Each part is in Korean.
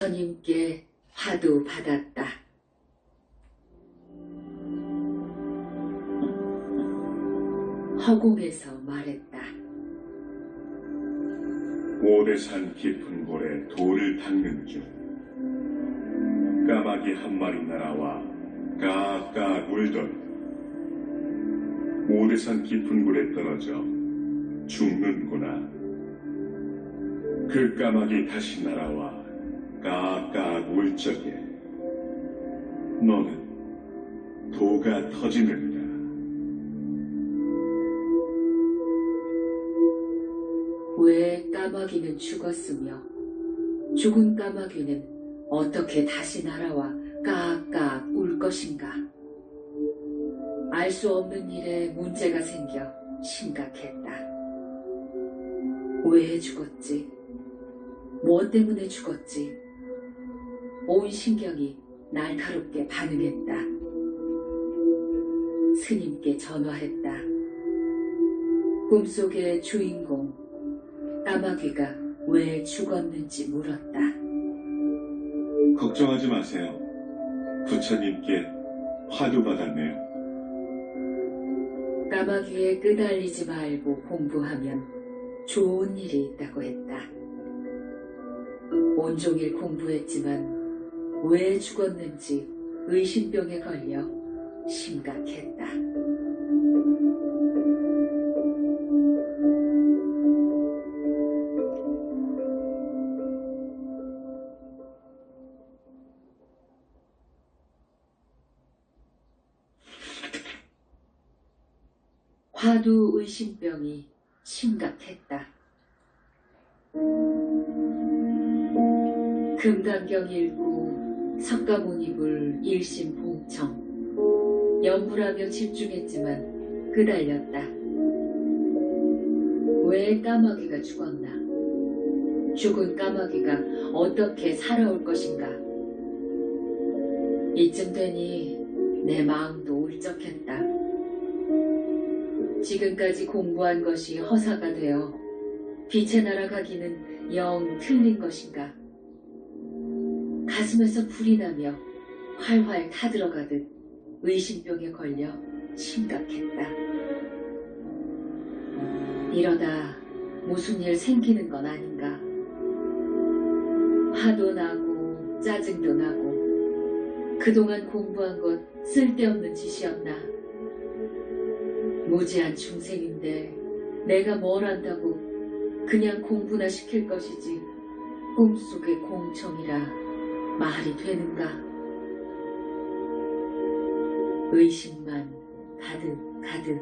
부처님께 화두 받았다. 허공에서 말했다. 오대산 깊은 골에 돌을 닦는 중 까마귀 한 마리 날아와 까까 울더니 오대산 깊은 골에 떨어져 죽는구나. 그 까마귀 다시 날아와 까까 울 적에 너는 도가 터지느니라. 왜 까마귀는 죽었으며 죽은 까마귀는 어떻게 다시 날아와 까까 울 것인가? 알 수 없는 일에 문제가 생겨 심각했다. 왜 죽었지? 무엇 때문에 죽었지? 온 신경이 날카롭게 반응했다. 스님께 전화했다. 꿈속의 주인공 까마귀가 왜 죽었는지 물었다. 걱정하지 마세요. 부처님께 화두 받았네요. 까마귀에 끄달리지 말고 공부하면 좋은 일이 있다고 했다. 온종일 공부했지만 왜 죽었는지 의심병에 걸려 심각했다. 화두 의심병이 심각했다. 금강경 읽고 석가모니불 일심봉청 연불하며 집중했지만 끄달렸다. 왜 까마귀가 죽었나? 죽은 까마귀가 어떻게 살아올 것인가? 이쯤 되니 내 마음도 울적했다. 지금까지 공부한 것이 허사가 되어 빛의 나라 가기는 영 틀린 것인가? 가슴에서 불이 나며 활활 타들어가듯 의심병에 걸려 심각했다. 이러다 무슨 일 생기는 건 아닌가? 화도 나고 짜증도 나고 그동안 공부한 것 쓸데없는 짓이었나? 무지한 중생인데 내가 뭘 안다고 그냥 공부나 시킬 것이지 꿈속의 공청이라 말이 되는가? 의심만 가득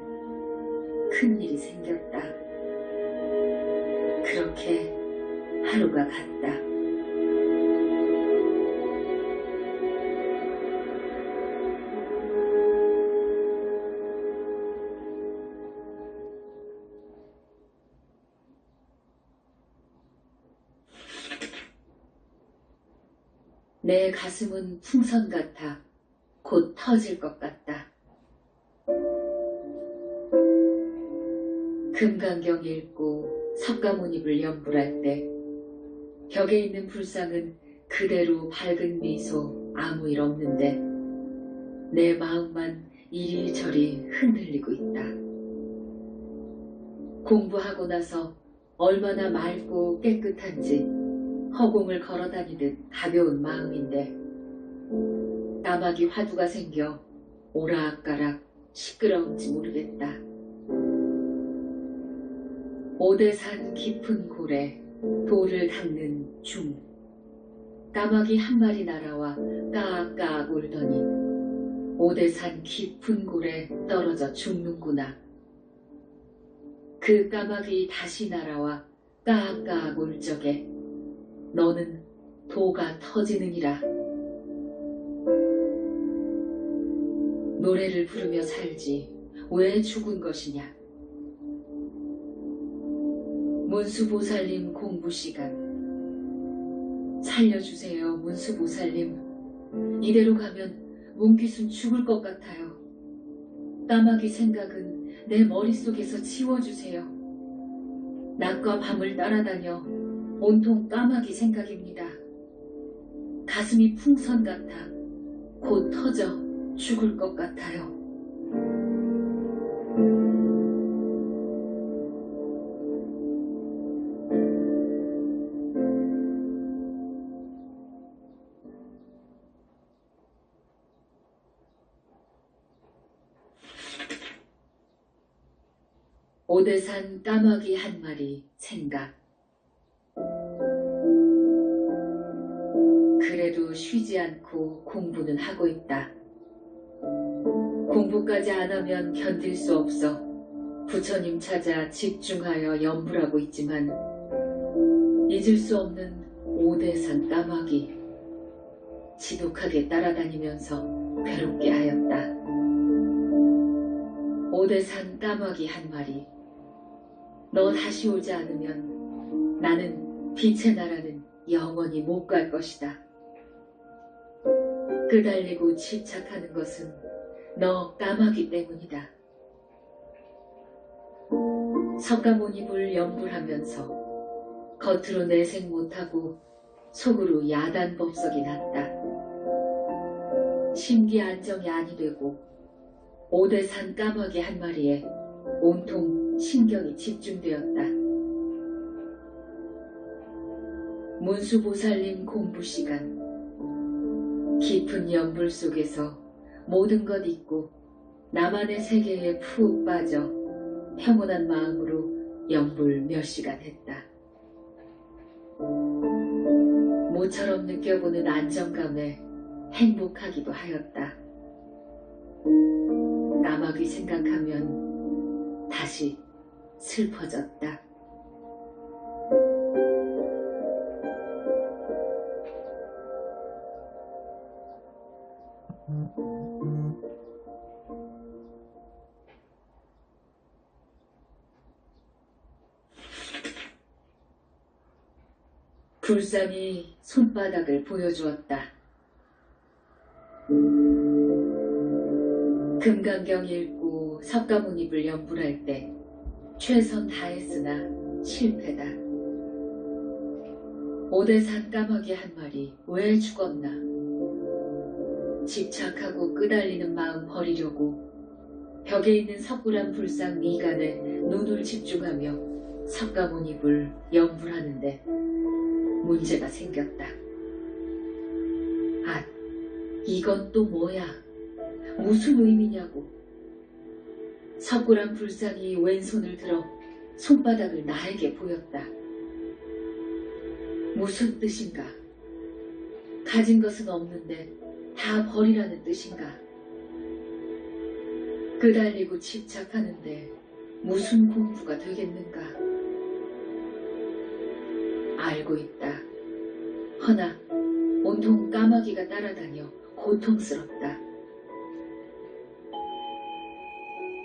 큰일이 생겼다. 그렇게 하루가 갔다. 내 가슴은 풍선 같아 곧 터질 것 같다. 금강경 읽고 석가모니불 연불할 때 벽에 있는 불상은 그대로 밝은 미소 아무 일 없는데 내 마음만 이리저리 흔들리고 있다. 공부하고 나서 얼마나 맑고 깨끗한지 허공을 걸어다니듯 가벼운 마음인데 까마귀 화두가 생겨 오락가락 시끄러운지 모르겠다. 오대산 깊은 골에 돌을 닦는 중 까마귀 한 마리 날아와 까까 울더니 오대산 깊은 골에 떨어져 죽는구나. 그 까마귀 다시 날아와 까까 울 적에 너는 도가 터지느니라. 노래를 부르며 살지 왜 죽은 것이냐? 문수보살님 공부시간. 살려주세요, 문수보살님. 이대로 가면 문귀순 죽을 것 같아요. 까마귀 생각은 내 머릿속에서 지워주세요. 낮과 밤을 따라다녀 온통 까마귀 생각입니다. 가슴이 풍선 같아 곧 터져 죽을 것 같아요. 오대산 까마귀 한 마리 생각. 그래도 쉬지 않고 공부는 하고 있다. 공부까지 안 하면 견딜 수 없어 부처님 찾아 집중하여 연불하고 있지만 잊을 수 없는 오대산 까마귀. 지독하게 따라다니면서 괴롭게 하였다. 오대산 까마귀 한 마리. 너 다시 오지 않으면 나는 빛의 나라는 영원히 못 갈 것이다. 끄달리고 집착하는 것은 너 까마귀 때문이다. 석가모니불 연불하면서 겉으로 내색 못하고 속으로 야단법석이 났다. 심기 안정이 아니 되고 오대산 까마귀 한 마리에 온통 신경이 집중되었다. 문수보살님 공부 시간. 깊은 연불 속에서 모든 것 잊고 나만의 세계에 푹 빠져 평온한 마음으로 연불 몇 시간 했다. 모처럼 느껴보는 안정감에 행복하기도 하였다. 까마귀 생각하면 다시 슬퍼졌다. 불상이 손바닥을 보여주었다. 금강경 읽고 석가모니불 연불할 때 최선 다했으나 실패다. 오대산 까마귀 한 마리 왜 죽었나? 집착하고 끄달리는 마음 버리려고 벽에 있는 석굴암 불상 미간에 눈을 집중하며 석가모니불 연불하는데 문제가 생겼다. 아, 이건 또 뭐야? 무슨 의미냐고. 석굴암 불상이 왼손을 들어 손바닥을 나에게 보였다. 무슨 뜻인가? 가진 것은 없는데 다 버리라는 뜻인가? 끄달리고 집착하는데 무슨 공부가 되겠는가? 알고 있다. 허나 온통 까마귀가 따라다녀 고통스럽다.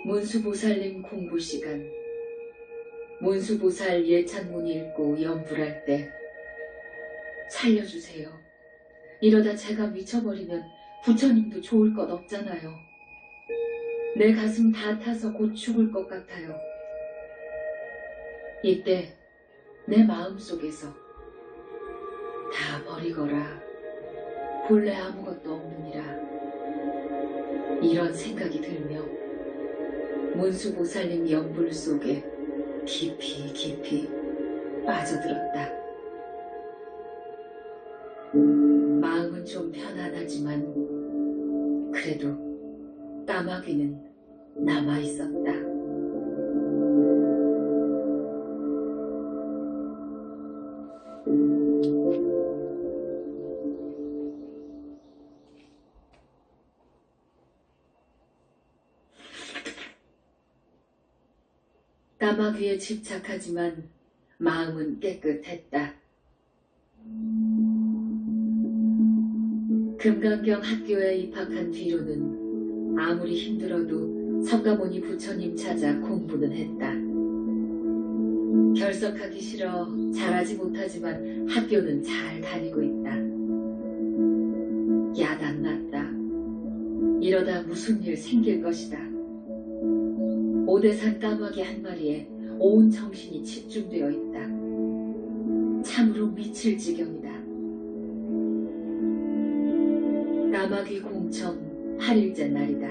문수보살님 공부 시간. 문수보살 예찬문 읽고 연불할 때 살려주세요. 이러다 제가 미쳐버리면 부처님도 좋을 것 없잖아요. 내 가슴 다 타서 곧 죽을 것 같아요. 이때 내 마음속에서 다 버리거라. 본래 아무것도 없느니라. 이런 생각이 들며 문수보살님 연불 속에 깊이 깊이 빠져들었다. 마음은 좀 편안하지만 그래도 까마귀는 남아있었다. 까마귀에 집착하지만 마음은 깨끗했다. 금강경 학교에 입학한 뒤로는 아무리 힘들어도 석가모니 부처님 찾아 공부는 했다. 결석하기 싫어 잘하지 못하지만 학교는 잘 다니고 있다. 야단 났다. 이러다 무슨 일 생길 것이다. 오대산 까마귀 한 마리에 온 정신이 집중되어 있다. 참으로 미칠 지경이다. 까마귀 공청 8일째 날이다.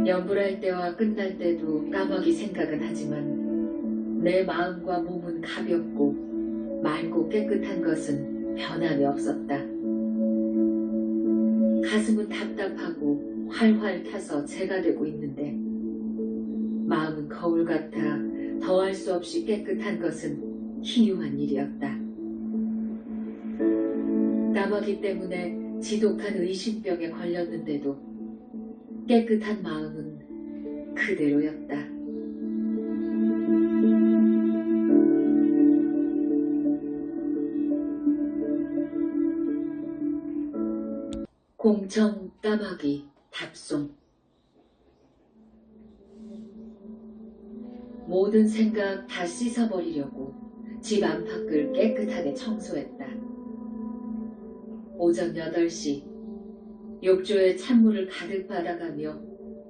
연불할 때와 끝날 때도 까마귀 생각은 하지만 내 마음과 몸은 가볍고 맑고 깨끗한 것은 변함이 없었다. 가슴은 답답하고 활활 타서 재가 되고 있는데 마음은 거울 같아 더할 수 없이 깨끗한 것은 희유한 일이었다. 까마귀 때문에 지독한 의심병에 걸렸는데도 깨끗한 마음은 그대로였다. 공청 까마귀 답송. 모든 생각 다 씻어버리려고 집 안팎을 깨끗하게 청소했다. 오전 8시 욕조에 찬물을 가득 받아가며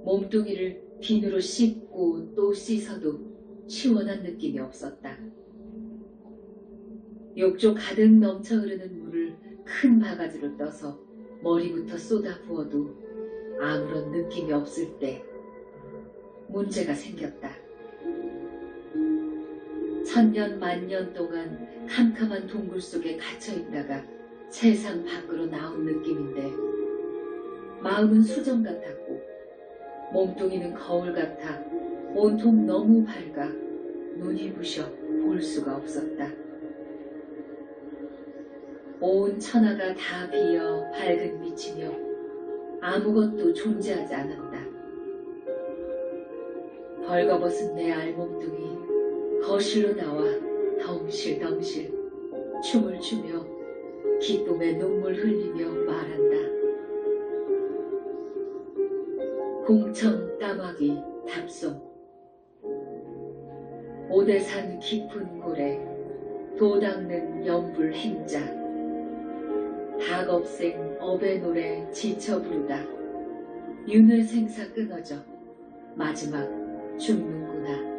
몸뚱이를 비누로 씻고 또 씻어도 시원한 느낌이 없었다. 욕조 가득 넘쳐 흐르는 물을 큰 바가지로 떠서 머리부터 쏟아 부어도 아무런 느낌이 없을 때 문제가 생겼다. 천년 만년 동안 캄캄한 동굴 속에 갇혀있다가 세상 밖으로 나온 느낌인데 마음은 수정 같았고 몸뚱이는 거울 같아 온통 너무 밝아 눈이 부셔 볼 수가 없었다. 온 천하가 다 비어 밝은 빛이며 아무것도 존재하지 않았다. 벌거벗은 내 알몸뚱이 거실로 나와 덩실덩실 춤을 추며 기쁨에 눈물 흘리며 말한다. 공청 까마귀 답송. 오대산 깊은 고래 도 닦는 연불 행자 닭업생 업의 노래 지쳐 부르다 윤회 생사 끊어져 마지막 죽는구나.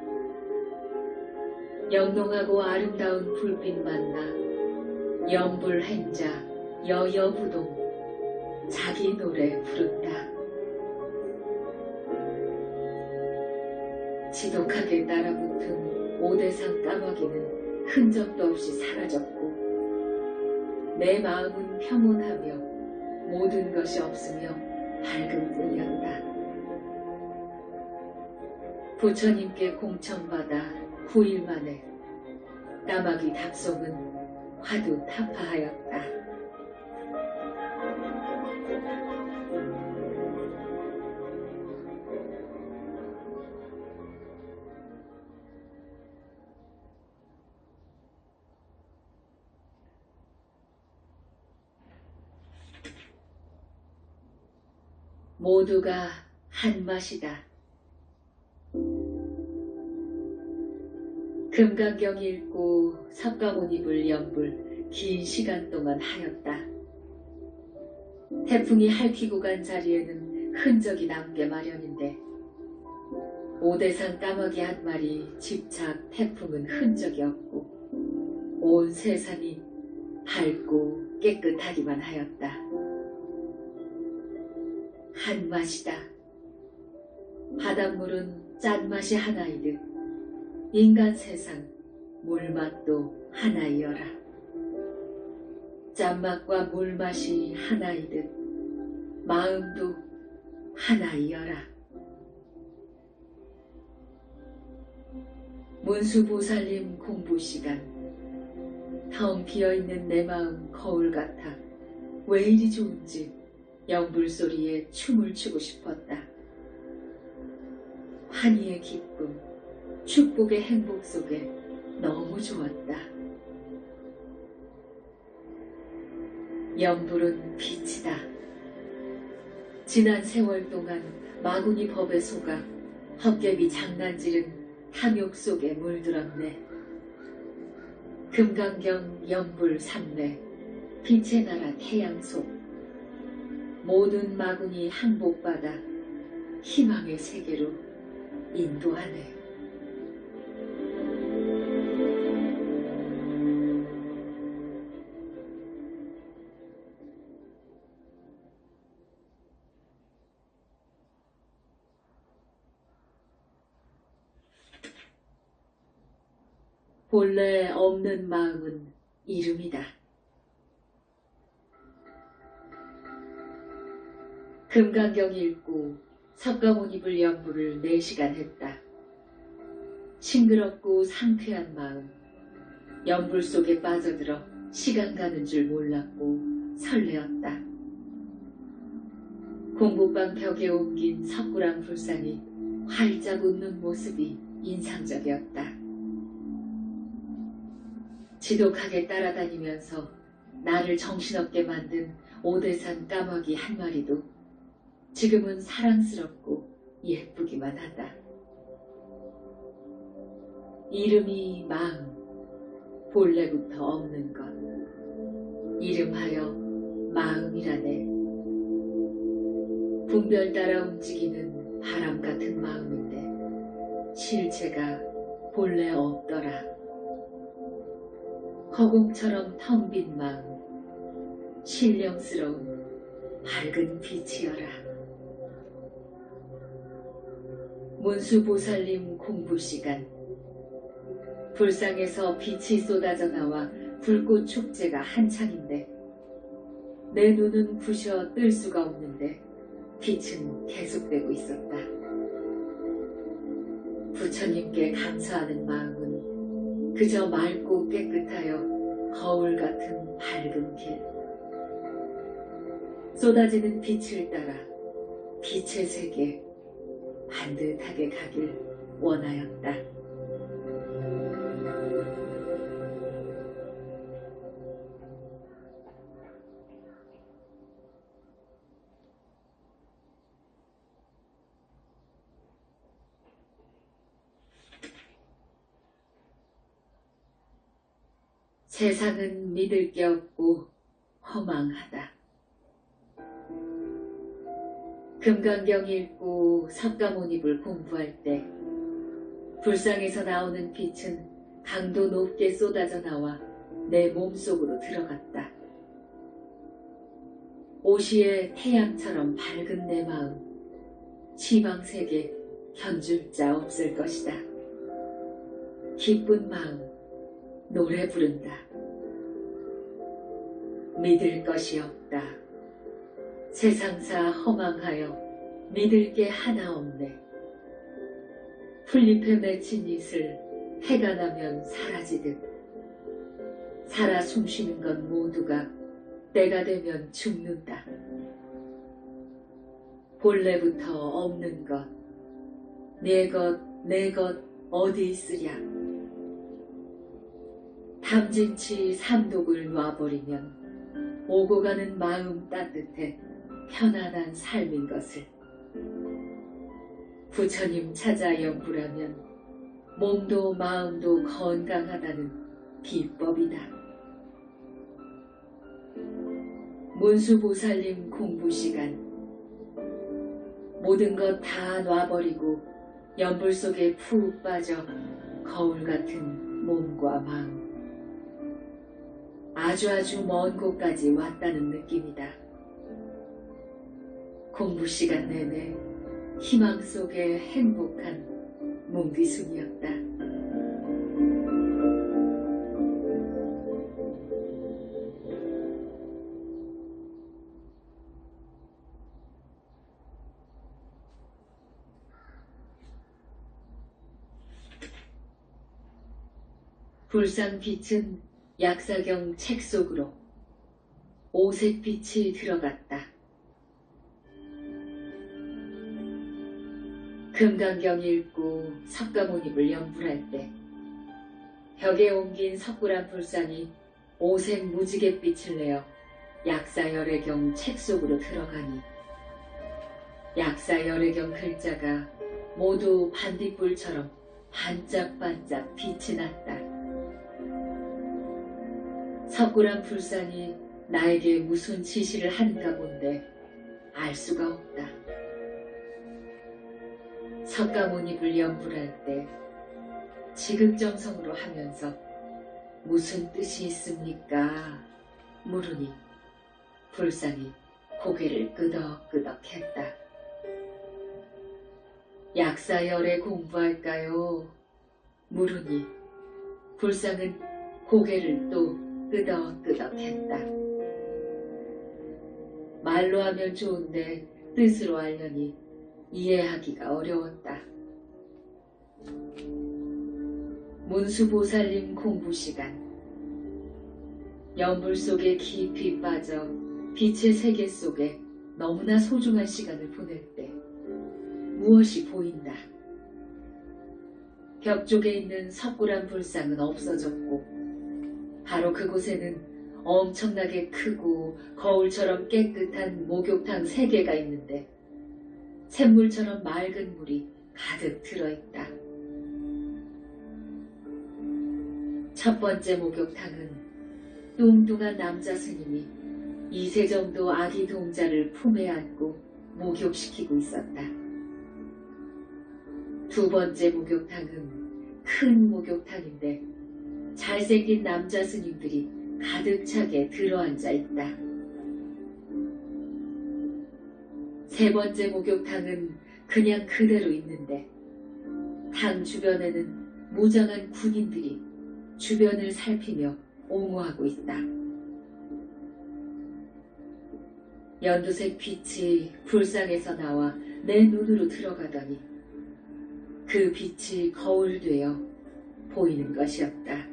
영롱하고 아름다운 불빛 만나 연불 행자 여여부동 자기 노래 부른다. 지독하게 따라붙은 오대산 까마귀는 흔적도 없이 사라졌고 내 마음은 평온하며 모든 것이 없으며 밝은 뿐이었다. 부처님께 공청받아 9일 만에 까마귀 답송은 화두 타파하였다. 모두가 한 맛이다. 금강경 읽고 섭가못 입을 연불 긴 시간 동안 하였다. 태풍이 핥히고 간 자리에는 흔적이 남게 마련인데 오대산 까마귀 한 마리 집착 태풍은 흔적이 없고 온 세상이 밝고 깨끗하기만 하였다. 한 맛이다. 바닷물은 짠맛이 하나이듯 인간 세상 물맛도 하나이여라. 짠맛과 물맛이 하나이듯 마음도 하나이여라. 문수보살님 공부시간. 텅 비어있는 내 마음 거울 같아 왜 이리 좋은지 영불소리에 춤을 추고 싶었다. 환희의 기쁨, 축복의 행복 속에 너무 좋았다. 영불은 빛이다. 지난 세월 동안 마구니 법에 속아 헛개비 장난질은 탐욕 속에 물들었네. 금강경 영불 삼례 빛의 나라 태양 속 모든 마군이 항복받아 희망의 세계로 인도하네. 본래 없는 마음은 이름이다. 금강경 읽고 석가모니불 연부를 4시간 했다. 싱그럽고 상쾌한 마음, 연불 속에 빠져들어 시간 가는 줄 몰랐고 설레었다. 공부방 벽에 옮긴 석굴암 불상이 활짝 웃는 모습이 인상적이었다. 지독하게 따라다니면서 나를 정신없게 만든 오대산 까마귀 한 마리도 지금은 사랑스럽고 예쁘기만 하다. 이름이 마음, 본래부터 없는 것. 이름하여 마음이라네. 분별 따라 움직이는 바람 같은 마음인데 실체가 본래 없더라. 허공처럼 텅 빈 마음, 신령스러운 밝은 빛이여라. 문수보살님 공부시간. 불상에서 빛이 쏟아져 나와 불꽃 축제가 한창인데 내 눈은 부셔 뜰 수가 없는데 빛은 계속되고 있었다. 부처님께 감사하는 마음은 그저 맑고 깨끗하여 거울 같은 밝은 길. 쏟아지는 빛을 따라 빛의 세계 반듯하게 가길 원하였다. 세상은 믿을 게 없고 허망하다. 금강경 읽고 석가모니불 공부할 때 불상에서 나오는 빛은 강도 높게 쏟아져 나와 내 몸속으로 들어갔다. 오시의 태양처럼 밝은 내 마음, 지방세계 견줄 자 없을 것이다. 기쁜 마음, 노래 부른다. 믿을 것이 없다. 세상사 허망하여 믿을 게 하나 없네. 풀잎에 맺힌 잇을 해가 나면 사라지듯 살아 숨쉬는 건 모두가 때가 되면 죽는다. 본래부터 없는 것, 내 것 어디 있으랴. 탐진치 삼독을 놔버리면 오고 가는 마음 따뜻해 편안한 삶인 것을. 부처님 찾아 연구라면 몸도 마음도 건강하다는 비법이다. 문수보살님 공부시간. 모든 것 다 놔버리고 연불 속에 푹 빠져 거울 같은 몸과 마음. 아주 먼 곳까지 왔다는 느낌이다. 공부시간 내내 희망 속에 행복한 뭉디순이었다. 불상빛은 약사경 책 속으로 오색빛이 들어갔다. 금강경 읽고 석가모니불 연불할 때 벽에 옮긴 석굴암 불상이 오색 무지갯빛을 내어 약사열애경 책 속으로 들어가니 약사열애경 글자가 모두 반딧불처럼 반짝반짝 빛이 났다. 석굴암 불상이 나에게 무슨 지시를 하는가 본데 알 수가 없다. 석가모니불 연불할 때 지극정성으로 하면서 무슨 뜻이 있습니까? 물으니 불상이 고개를 끄덕끄덕 했다. 약사열애 공부할까요? 물으니 불상은 고개를 또 끄덕끄덕했다. 말로 하면 좋은데 뜻으로 하려니 이해하기가 어려웠다. 문수보살님 공부 시간. 연불 속에 깊이 빠져 빛의 세계 속에 너무나 소중한 시간을 보낼 때 무엇이 보인다. 벽 쪽에 있는 석굴암 불상은 없어졌고 바로 그곳에는 엄청나게 크고 거울처럼 깨끗한 목욕탕 3개가 있는데 샘물처럼 맑은 물이 가득 들어있다. 첫 번째 목욕탕은 뚱뚱한 남자 스님이 이세정도 아기 동자를 품에 안고 목욕시키고 있었다. 두 번째 목욕탕은 큰 목욕탕인데 잘생긴 남자 스님들이 가득 차게 들어앉아 있다. 세 번째 목욕탕은 그냥 그대로 있는데 탕 주변에는 무장한 군인들이 주변을 살피며 옹호하고 있다. 연두색 빛이 불상에서 나와 내 눈으로 들어가더니 그 빛이 거울되어 보이는 것이었다.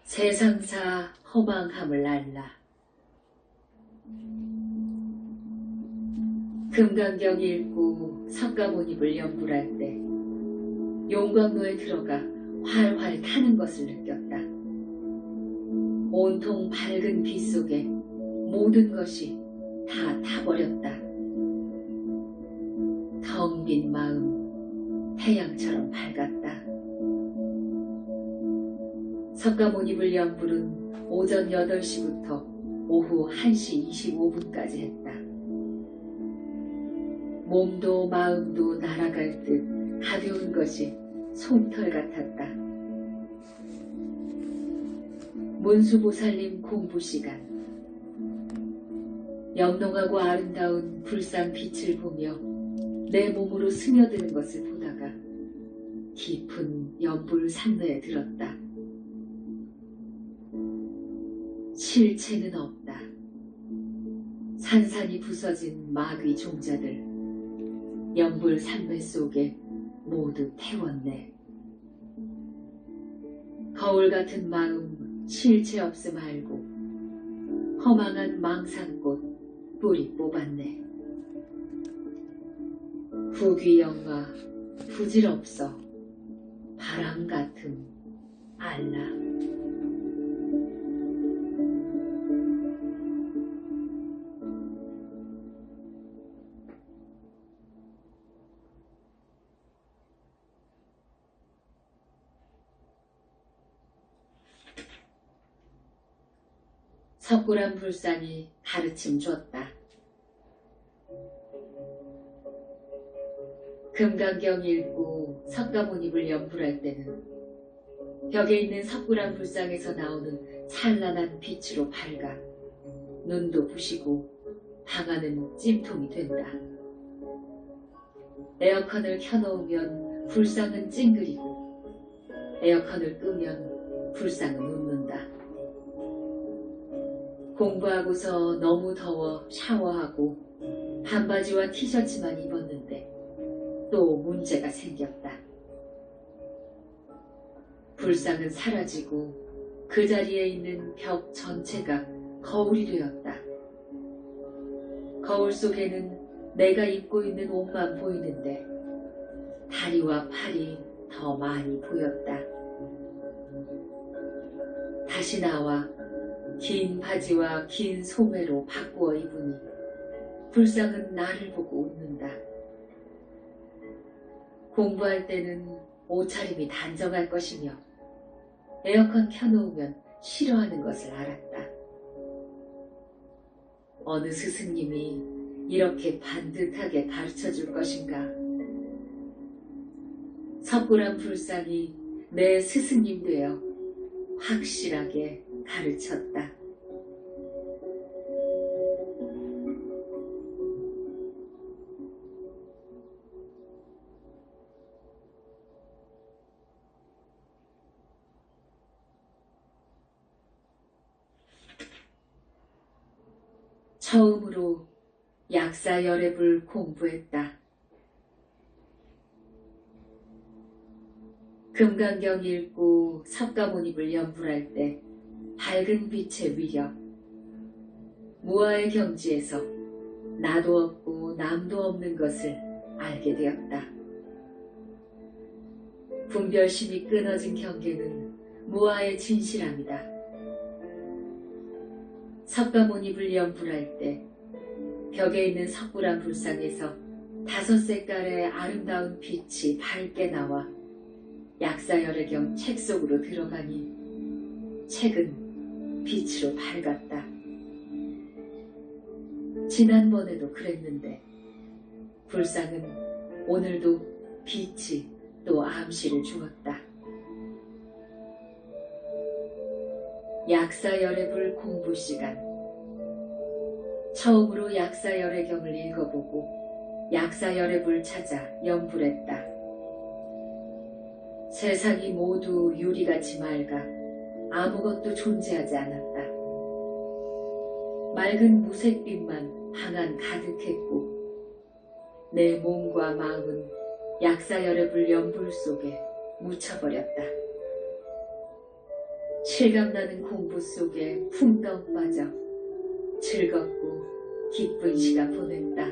세상사 허망함을 알라. 금강경 읽고 석가모니를 연불할 때 용광로에 들어가 활활 타는 것을 느꼈다. 온통 밝은 빛 속에 모든 것이 다 타버렸다. 텅 빈 마음 태양처럼 밝았다. 석가모니불 연불은 오전 8시부터 오후 1시 25분까지 했다. 몸도 마음도 날아갈 듯 가벼운 것이 솜털 같았다. 문수보살님 공부 시간. 영롱하고 아름다운 불상 빛을 보며 내 몸으로 스며드는 것을 보다가 깊은 연불 산내에 들었다. 실체는 없다. 산산이 부서진 마귀 종자들 연불 산매 속에 모두 태웠네. 거울 같은 마음 실체 없음 알고 허망한 망상꽃 뿌리 뽑았네. 부귀영화 부질없어 바람 같음 알라. 석굴암 불상이 가르침 줬다. 금강경 읽고 석가모니불 연불할 때는 벽에 있는 석굴암 불상에서 나오는 찬란한 빛으로 밝아 눈도 부시고 방 안은 찜통이 된다. 에어컨을 켜놓으면 불상은 찡그리고 에어컨을 끄면 불상은 웃는다. 공부하고서 너무 더워 샤워하고 반바지와 티셔츠만 입었는데 또 문제가 생겼다. 불상은 사라지고 그 자리에 있는 벽 전체가 거울이 되었다. 거울 속에는 내가 입고 있는 옷만 보이는데 다리와 팔이 더 많이 보였다. 다시 나와 긴 바지와 긴 소매로 바꾸어 입으니 불상은 나를 보고 웃는다. 공부할 때는 옷차림이 단정할 것이며 에어컨 켜놓으면 싫어하는 것을 알았다. 어느 스승님이 이렇게 반듯하게 가르쳐줄 것인가. 석굴암 불상이 내 스승님 되어 확실하게 가르쳤다. 처음으로 약사열애불 공부했다. 금강경 읽고 석가모니불 연불할 때 밝은 빛의 위력, 무아의 경지에서 나도 없고 남도 없는 것을 알게 되었다. 분별심이 끊어진 경계는 무아의 진실함이다. 석가모니불 연불할 때 벽에 있는 석굴암 불상에서 5색깔의 아름다운 빛이 밝게 나와 약사열애경 책 속으로 들어가니 책은 빛으로 밝았다. 지난번에도 그랬는데 불상은 오늘도 빛이 또 암시를 주었다. 약사열애불 공부 시간. 처음으로 약사열애경을 읽어보고 약사열애불 찾아 연불했다. 세상이 모두 유리같이 맑아 아무것도 존재하지 않았다. 맑은 무색빛만 방안 가득했고 내 몸과 마음은 약사열애불 연불 속에 묻혀버렸다. 실감나는 공부 속에 풍덩 빠져 즐겁고 기쁜 시간 보냈다.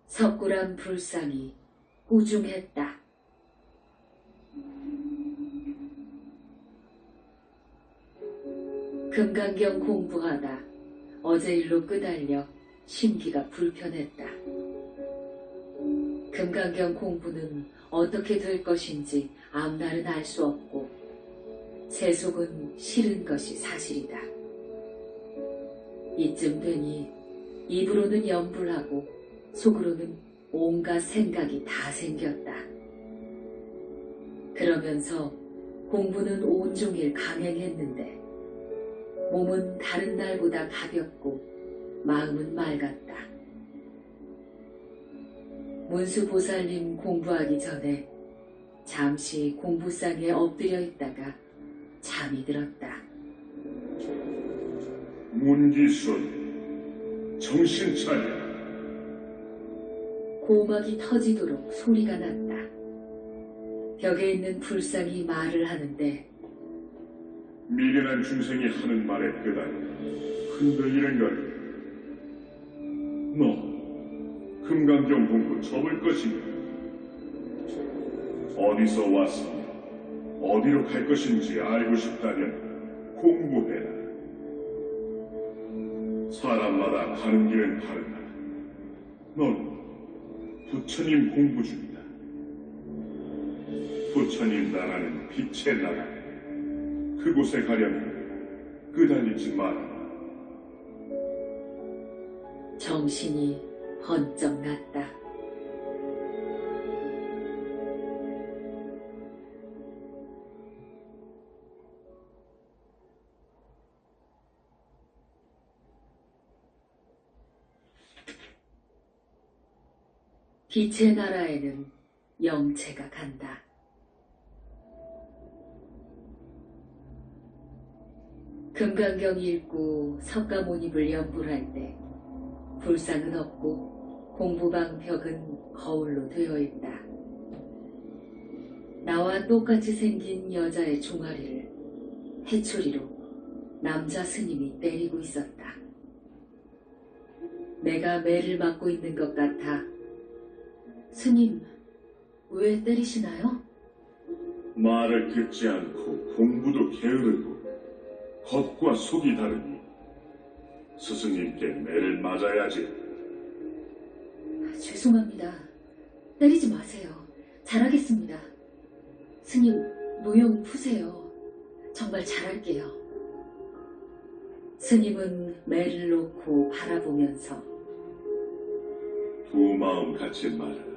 석굴암 불상이 우중했다. 금강경 공부하다 어제 일로 끄달려 심기가 불편했다. 금강경 공부는 어떻게 될 것인지 앞날은 알 수 없고 세속은 싫은 것이 사실이다. 이쯤 되니 입으로는 연불하고 속으로는 온갖 생각이 다 생겼다. 그러면서 공부는 온종일 강행했는데 몸은 다른 날보다 가볍고 마음은 맑았다. 문수보살님 공부하기 전에 잠시 공부상에 엎드려 있다가 잠이 들었다. 문기순, 정신 차려. 고막이 터지도록 소리가 났다. 벽에 있는 불상이 말을 하는데 미련한 중생이 하는 말에 끄달려 흔들리는 걸. 너 금강경 공부 접을 것인가? 어디서 왔으며 어디로 갈 것인지 알고 싶다면 공부해라. 사람마다 가는 길은 다르다. 넌 부처님 공부 중이다. 부처님 나라는 빛의 나라. 그곳에 가려면 끄달리지 마라. 정신이 번쩍 났다. 빛의 나라에는 영체가 간다. 금강경 읽고 석가모니불 연불할 때 불상은 없고 공부방 벽은 거울로 되어 있다. 나와 똑같이 생긴 여자의 종아리를 해초리로 남자 스님이 때리고 있었다. 내가 매를 맞고 있는 것 같아. 스님, 왜 때리시나요? 말을 듣지 않고 공부도 게으르고 겉과 속이 다르니 스승님께 매를 맞아야지. 죄송합니다. 때리지 마세요. 잘하겠습니다. 스님, 노여움 푸세요. 정말 잘할게요. 스님은 매를 놓고 바라보면서 두 마음 갖지 말아라.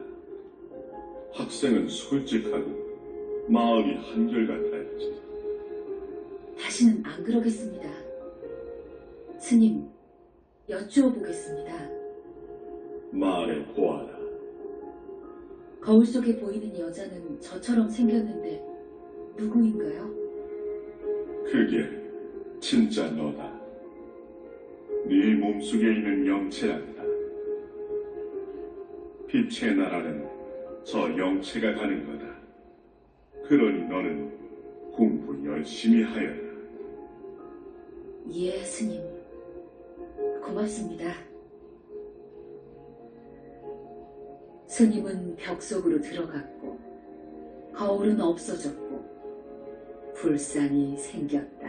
학생은 솔직하고 마음이 한결같아야지. 다시는 안 그러겠습니다. 스님, 여쭈어 보겠습니다. 말해 보아라. 거울 속에 보이는 여자는 저처럼 생겼는데 누구인가요? 그게 진짜 너다. 네 몸속에 있는 영체란다. 빛의 나라는 저 영체가 가는 거다. 그러니 너는 공부 열심히 하여라. 예, 스님. 고맙습니다. 스님은 벽 속으로 들어갔고 거울은 없어졌고 불상이 생겼다.